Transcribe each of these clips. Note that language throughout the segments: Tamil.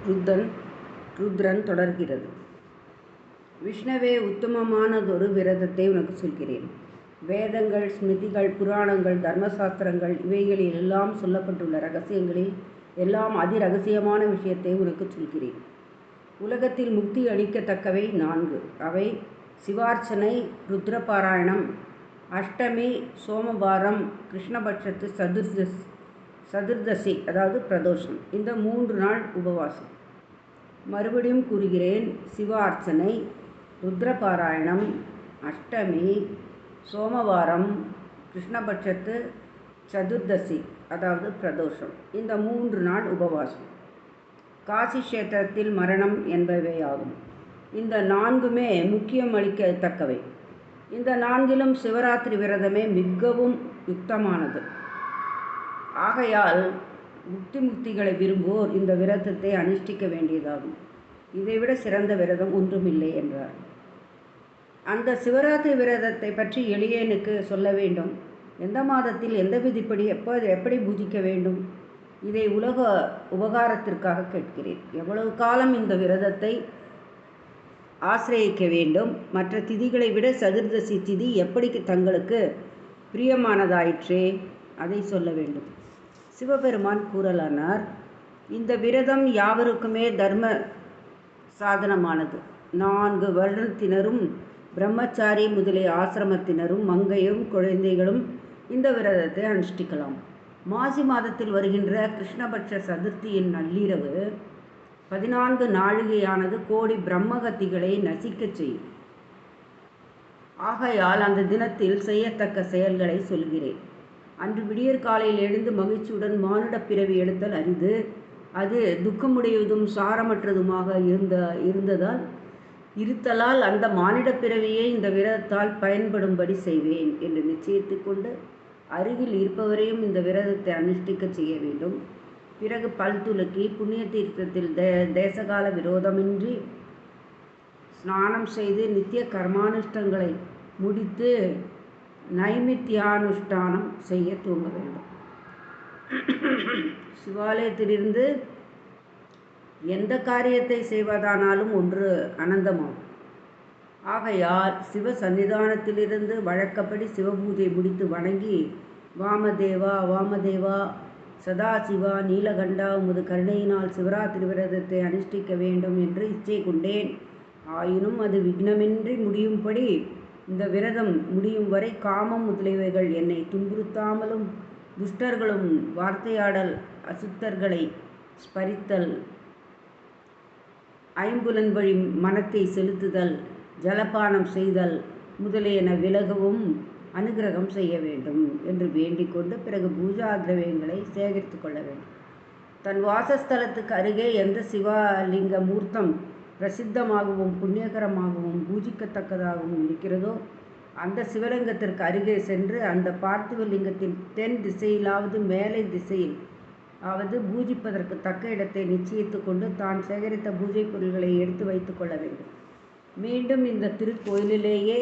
ருத்ரன் தொடர்கிறது. விஷ்ணவே, உத்தமமானதொரு விரதத்தை உனக்கு சொல்கிறேன். வேதங்கள், ஸ்மிருதிகள், புராணங்கள், தர்மசாஸ்திரங்கள் இவைகளில் எல்லாம் சொல்லப்பட்டுள்ள ரகசியங்களில் எல்லாம் அதிரகசியமான விஷயத்தை உனக்கு சொல்கிறேன். உலகத்தில் முக்தி அளிக்கத்தக்கவை 4. அவை சிவார்ச்சனை, ருத்ரபாராயணம், அஷ்டமி, சோமவாரம், கிருஷ்ணபட்சத்து சதுர்தசி அதாவது பிரதோஷம், இந்த 3 நாள் உபவாசம். மறுபடியும் கூறுகிறேன், சிவார்ச்சனை, ருத்ரபாராயணம், அஷ்டமி, சோமவாரம், கிருஷ்ணபட்சத்து சதுர்தசி அதாவது பிரதோஷம், இந்த 3 நாள் உபவாசம். காசி கஷேத்திரத்தில் மரணம் என்பவையாகும். இந்த 4மே முக்கியம் அளிக்கத்தக்கவை. இந்த 4லும் சிவராத்திரி விரதமே மிகவும் யுக்தமானது. ஆகையால் முக்திகளை விரும்புவோர் இந்த விரதத்தை அனுஷ்டிக்க வேண்டியதாகும். இதைவிட சிறந்த விரதம் ஒன்றுமில்லை என்றார். அந்த சிவராத்திரி விரதத்தை பற்றி எளியனுக்கு சொல்ல வேண்டும். எந்த மாதத்தில் எந்த விதிப்படி எப்படி பூஜிக்க வேண்டும், இதை உலக உபகாரத்திற்காக கேட்கிறேன். எவ்வளவு காலம் இந்த விரதத்தை ஆசிரியக்க வேண்டும், மற்ற திதிகளை விட சதுர்தசி திதி எப்படி தங்களுக்கு பிரியமானதாயிற்றே அதை சொல்ல வேண்டும். சிவபெருமான் கூறலானார், இந்த விரதம் யாவருக்குமே தர்ம சாதனமானது. 4 வருடத்தினரும், பிரம்மச்சாரி முதலிய ஆசிரமத்தினரும், மங்கையும் குழந்தைகளும் இந்த விரதத்தை அனுஷ்டிக்கலாம். மாசி மாதத்தில் வருகின்ற கிருஷ்ணபட்ச சதுர்த்தியின் நள்ளிரவு 14 நாழிகையானது கோடி பிரம்மகத்திகளை நசிக்கச் செய்யும். ஆகையால் அந்த தினத்தில் செய்யத்தக்க செயல்களை சொல்கிறேன். அன்று விடியற் காலையில் எழுந்து மகிழ்ச்சியுடன் மானுட பிறவி எடுத்தல் அரிது. அது துக்கமுடையதும் சாரமற்றதுமாக இருத்தலால் அந்த மானிட பிறவியை இந்த விரதத்தால் பயன்படும்படி செய்வேன் என்று நிச்சயித்து கொண்டு அருகில் இருப்பவரையும் இந்த விரதத்தை அனுஷ்டிக்க செய்ய வேண்டும். பிறகு பல் துலக்கி புண்ணிய தீர்த்தத்தில் தேசகால விரோதமின்றி ஸ்நானம் செய்து நித்திய கர்மானுஷ்டங்களை முடித்து நைமித்தியானுஷ்டானம் செய்ய தூங்க வேண்டும். சிவாலயத்திலிருந்து எந்த காரியத்தை செய்வதானாலும் ஒன்று அனந்தமாகும். ஆகையால் சிவ சன்னிதானத்திலிருந்து வழக்கப்படி சிவபூஜை முடித்து வணங்கி, வாமதேவா சதாசிவா நீலகண்டா, உமது கருணையினால் சிவராத்திரி விரதத்தை அனுஷ்டிக்க வேண்டும் என்று இச்சை கொண்டேன். ஆயினும் அது விக்னமின்றி முடியும்படி இந்த விரதம் முடியும் வரை காமம் முதலியவைகள் என்னை துன்புறுத்தாமலும், துஷ்டர்களும் வார்த்தையாடல், அசுத்தர்களை ஸ்பரித்தல், ஐம்புலன் வழி மனத்தை செலுத்துதல், ஜலபானம் செய்தல் முதலியன விலகவும் அனுகிரகம் செய்ய வேண்டும் என்று வேண்டிக் கொண்டு பிறகு பூஜா திரவியங்களை சேகரித்து கொள்ள வேண்டும். தன் வாசஸ்தலத்துக்கு அருகே எந்த சிவலிங்க மூர்த்தம் பிரசித்தமாகவும் புண்ணியகரமாகவும் பூஜிக்கத்தக்கதாகவும் இருக்கிறதோ அந்த சிவலிங்கத்திற்கு அருகே சென்று அந்த பார்த்திவ லிங்கத்தின் தென் திசையிலாவது மேலை திசையில் பூஜிப்பதற்கு தக்க இடத்தை நிச்சயித்து கொண்டு தான் சேகரித்த பூஜை பொருள்களை எடுத்து வைத்து கொள்ள வேண்டும். மீண்டும் இந்த திருக்கோயிலிலேயே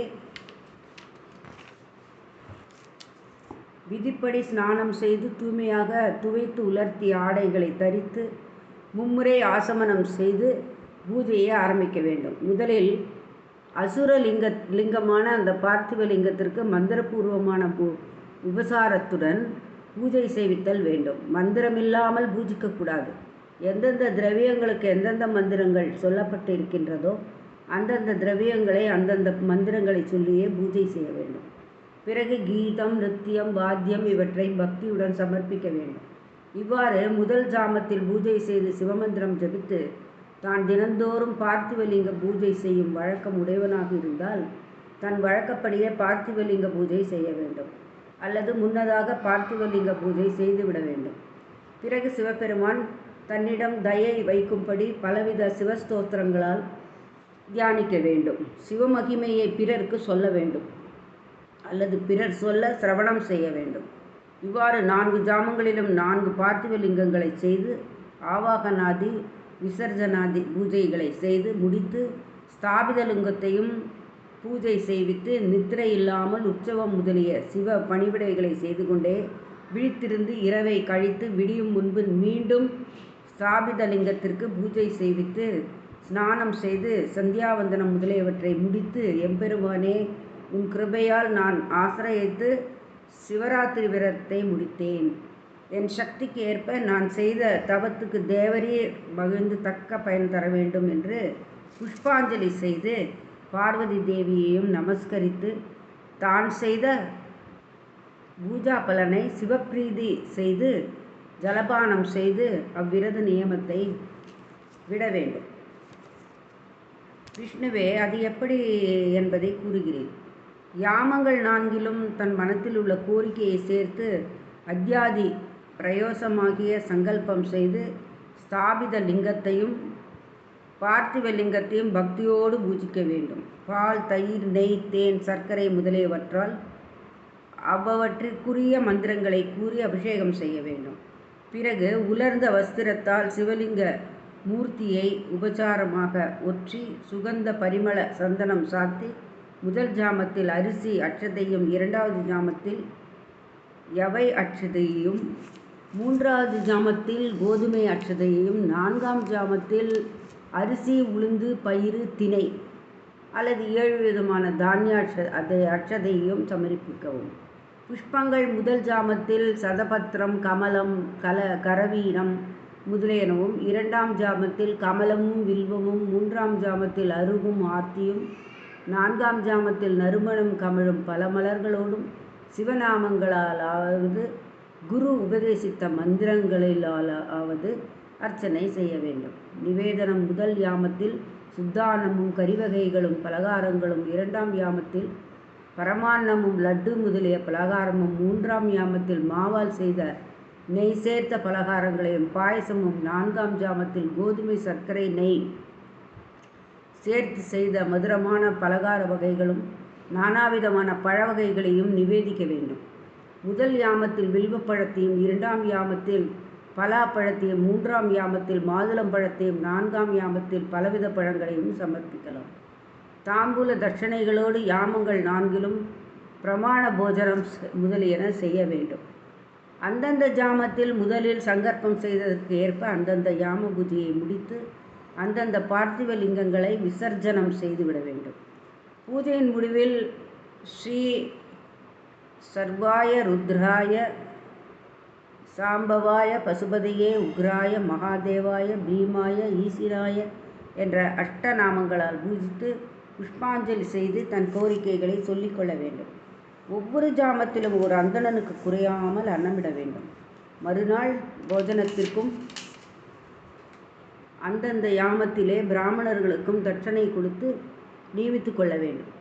விதிப்படி ஸ்நானம் செய்து தூய்மையாக துவைத்து உலர்த்திய ஆடைகளை தரித்து மும்முறை ஆசமனம் செய்து பூஜையை ஆரம்பிக்க வேண்டும். முதலில் அசுர லிங்கமான அந்த பார்த்திவ லிங்கத்திற்கு மந்திரபூர்வமான உபசாரத்துடன் பூஜை செய்வித்தல் வேண்டும். மந்திரமில்லாமல் பூஜிக்கக்கூடாது. எந்தெந்த திரவியங்களுக்கு எந்தெந்த மந்திரங்கள் சொல்லப்பட்டு இருக்கின்றதோ அந்தந்த திரவியங்களை அந்தந்த மந்திரங்களை சொல்லியே பூஜை செய்ய வேண்டும். பிறகு கீதம், நிருத்தியம், வாத்தியம் இவற்றை பக்தியுடன் சமர்ப்பிக்க வேண்டும். இவ்வாறு முதல் ஜாமத்தில் பூஜை செய்து சிவமந்திரம் ஜபித்து தான் தினந்தோறும் பார்த்திவலிங்க பூஜை செய்யும் வழக்கம் உடையவனாக இருந்தால் தன் வழக்கப்படியே பார்த்திவலிங்க பூஜை செய்ய வேண்டும், அல்லது முன்னதாக பார்த்திவலிங்க பூஜை செய்துவிட வேண்டும். பிறகு சிவபெருமான் தன்னிடம் தயை வைக்கும்படி பலவித சிவஸ்தோத்திரங்களால் தியானிக்க வேண்டும். சிவமகிமையை பிறருக்கு சொல்ல வேண்டும், அல்லது பிறர் சொல்ல சிரவணம் செய்ய வேண்டும். இவ்வாறு 4 ஜாமங்களிலும் 4 பார்த்திவ லிங்கங்களை செய்து ஆவாகனாதி விசர்ஜனாதி பூஜைகளை செய்து முடித்து ஸ்தாபித லிங்கத்தையும் பூஜை செய்வித்து நித்திரை இல்லாமல் உற்சவம் முதலிய சிவ பணிவிடைகளை செய்து கொண்டே விழித்திருந்து இரவை கழித்து விடியும் முன்பு மீண்டும் ஸ்தாபித லிங்கத்திற்கு பூஜை செய்வித்து ஸ்நானம் செய்து சந்தியாவந்தனம் முதலியவற்றை முடித்து, எம்பெருமானே, உன் கிருபையால் நான் ஆசிரயித்து சிவராத்திரி விரதத்தை முடித்தேன். என் சக்திக்கு ஏற்ப நான் செய்த தவத்துக்கு தேவரீர் மகிழ்ந்து தக்க பயன் தர வேண்டும் என்று புஷ்பாஞ்சலி செய்து பார்வதி தேவியையும் நமஸ்கரித்து தான் செய்த பூஜா பலனை சிவப்பிரீதி செய்து ஜலபானம் செய்து அவ்விரத நியமத்தை விட வேண்டும். விஷ்ணுவே, அது எப்படி என்பதை கூறுகிறேன். யாமங்கள் நான்கிலும் தன் மனத்தில் உள்ள கோரிக்கையை சேர்த்து அத்தியாதி பிரயோசமாகிய சங்கல்பம் செய்து ஸ்தாபித லிங்கத்தையும் பார்த்திவ லிங்கத்தையும் பக்தியோடு பூஜிக்க வேண்டும். பால், தயிர், நெய், தேன், சர்க்கரை முதலியவற்றால் அவ்வவற்றிற்குரிய மந்திரங்களை கூறி அபிஷேகம் செய்ய வேண்டும். பிறகு உலர்ந்த வஸ்திரத்தால் சிவலிங்க மூர்த்தியை உபசாரமாக ஒற்றி சுகந்த பரிமள சந்தனம் சாத்தி முதல் ஜாமத்தில் அரிசி அட்சதையும், இரண்டாவது ஜாமத்தில் யவை அட்சதையையும், மூன்றாவது ஜாமத்தில் கோதுமை அட்சதையையும், நான்காம் ஜாமத்தில் அரிசி, உளுந்து, பயிறு, திணை அல்லது 7 விதமான தானிய அட்சதையையும் சமர்ப்பிக்கவும். புஷ்பங்கள் முதல் ஜாமத்தில் சதபத்திரம், கமலம், கரவீனம் முதலியனவும், இரண்டாம் ஜாமத்தில் கமலமும் வில்வமும், மூன்றாம் ஜாமத்தில் அருகும் ஆர்த்தியும், நான்காம் ஜாமத்தில் நறுமணம் கமழும் பல மலர்களோடும் சிவநாமங்களாலாவது குரு உபதேசித்த மந்திரங்களிலாலாவது அர்ச்சனை செய்ய வேண்டும். நிவேதனம் முதல் யாமத்தில் சுத்தானமும் கறிவகைகளும் பலகாரங்களும், இரண்டாம் யாமத்தில் பரமான்னமும் லட்டு முதலிய பலகாரமும், மூன்றாம் யாமத்தில் மாவால் செய்த நெய் சேர்த்த பலகாரங்களையும் பாயசமும், நான்காம் ஜாமத்தில் கோதுமை, சர்க்கரை, நெய் சேர்த்து செய்த மதுரமான பலகார வகைகளும் நானாவிதமான பழ வகைகளையும் நிவேதிக்க வேண்டும். முதல் யாமத்தில் வில்வப்பழத்தையும், இரண்டாம் யாமத்தில் பலாப்பழத்தையும், மூன்றாம் யாமத்தில் மாதுளம்பழத்தையும், நான்காம் யாமத்தில் பலவித பழங்களையும் சமர்ப்பிக்கலாம். தாம்பூல தட்சணைகளோடு யாமங்கள் நான்கிலும் பிரமாண போஜனம் முதலியன செய்ய வேண்டும். அந்தந்த ஜாமத்தில் முதலில் சங்கற்பம் செய்ததற்கு ஏற்ப அந்தந்த யாம பூஜையை முடித்து அந்தந்த பார்த்திவ லிங்கங்களை விசர்ஜனம் செய்துவிட வேண்டும். பூஜையின் முடிவில் ஸ்ரீ சர்வாய ருத்ராய சாம்பவாய பசுபதியே உக்ராய மகாதேவாய பீமாய ஈசிராய என்ற அஷ்டநாமங்களால் பூஜித்து புஷ்பாஞ்சலி செய்து தன் கோரிக்கைகளை சொல்லிக்கொள்ள வேண்டும். ஒவ்வொரு ஜாமத்திலும் ஒரு அந்தணனுக்கு குறையாமல் அன்னமிட வேண்டும். மறுநாள் போஜனத்திற்கும் அந்தந்த யாமத்திலே பிராமணர்களுக்கும் தட்சணை கொடுத்து நியமித்து கொள்ள வேண்டும்.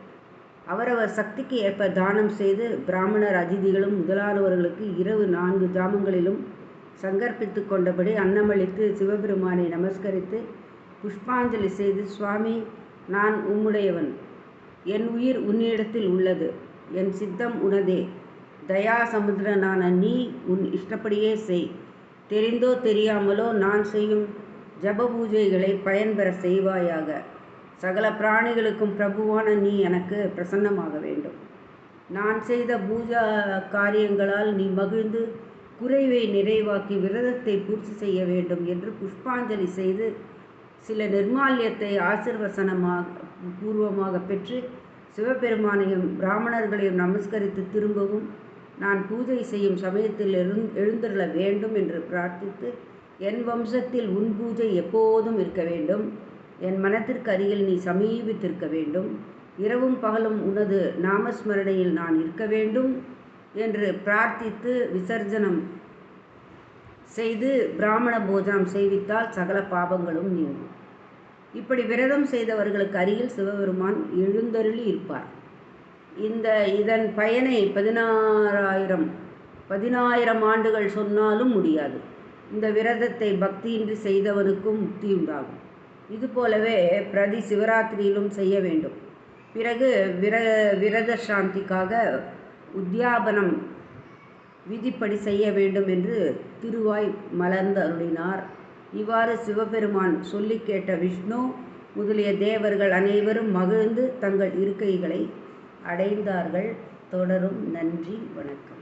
அவரவர் சக்திக்கு ஏற்ப தானம் செய்து பிராமணர், அதிதிகளும் முதலானவர்களுக்கு இரவு 4 ஜாமங்களிலும் சங்கற்பித்து கொண்டபடி அன்னமளித்து சிவபெருமானை நமஸ்கரித்து புஷ்பாஞ்சலி செய்து, சுவாமி, நான் உம்முடையவன், என் உயிர் உன்னிடத்தில் உள்ளது, என் சித்தம் உனதே, தயா சமுத்திரனான நீ உன் இஷ்டப்படியே செய், தெரிந்தோ தெரியாமலோ நான் செய்யும் ஜப பூஜைகளை பயன்பெற செய்வாயாக, சகல பிராணிகளுக்கும் பிரபுவான நீ எனக்கு பிரசன்னமாக வேண்டும், நான் செய்த பூஜா காரியங்களால் நீ மகிழ்ந்து குறைவை நிறைவாக்கி விரதத்தை பூர்த்தி செய்ய வேண்டும் என்று புஷ்பாஞ்சலி செய்து சில நிர்மால்யத்தை ஆசிர்வசனமாக பூர்வமாக பெற்று சிவபெருமானையும் பிராமணர்களையும் நமஸ்கரித்து திரும்பவும் நான் பூஜை செய்யும் சமயத்தில் எழுந்தருள வேண்டும் என்று பிரார்த்தித்து, என் வம்சத்தில் உன் பூஜை எப்போதும் இருக்க வேண்டும், என் மனத்திற்கு அருகில் நீ சமீபித்திருக்க வேண்டும், இரவும் பகலும் உனது நாமஸ்மரணையில் நான் இருக்க வேண்டும் என்று பிரார்த்தித்து விசர்ஜனம் செய்து பிராமண போஜனம் செய்வித்தால் சகல பாபங்களும் நீங்கும். இப்படி விரதம் செய்தவர்களுக்கு அருகில் சிவபெருமான் எழுந்தருளி இருப்பார். இதன் பயனை 10,000 ஆண்டுகள் சொன்னாலும் முடியாது. இந்த விரதத்தை பக்தியின்றி செய்தவனுக்கும் முக்தி உண்டாகும். இதுபோலவே பிரதி சிவராத்திரியிலும் செய்ய வேண்டும். பிறகு விரத சாந்திக்காக உத்யாபனம் விதிப்படி செய்ய வேண்டும் என்று திருவாய் மலர்ந்து அருளினார். இவ்வாறு சிவபெருமான் சொல்லி கேட்ட விஷ்ணு முதலிய தேவர்கள் அனைவரும் மகிழ்ந்து தங்கள் இருக்கைகளை அடைந்தார்கள். தொடரும். நன்றி, வணக்கம்.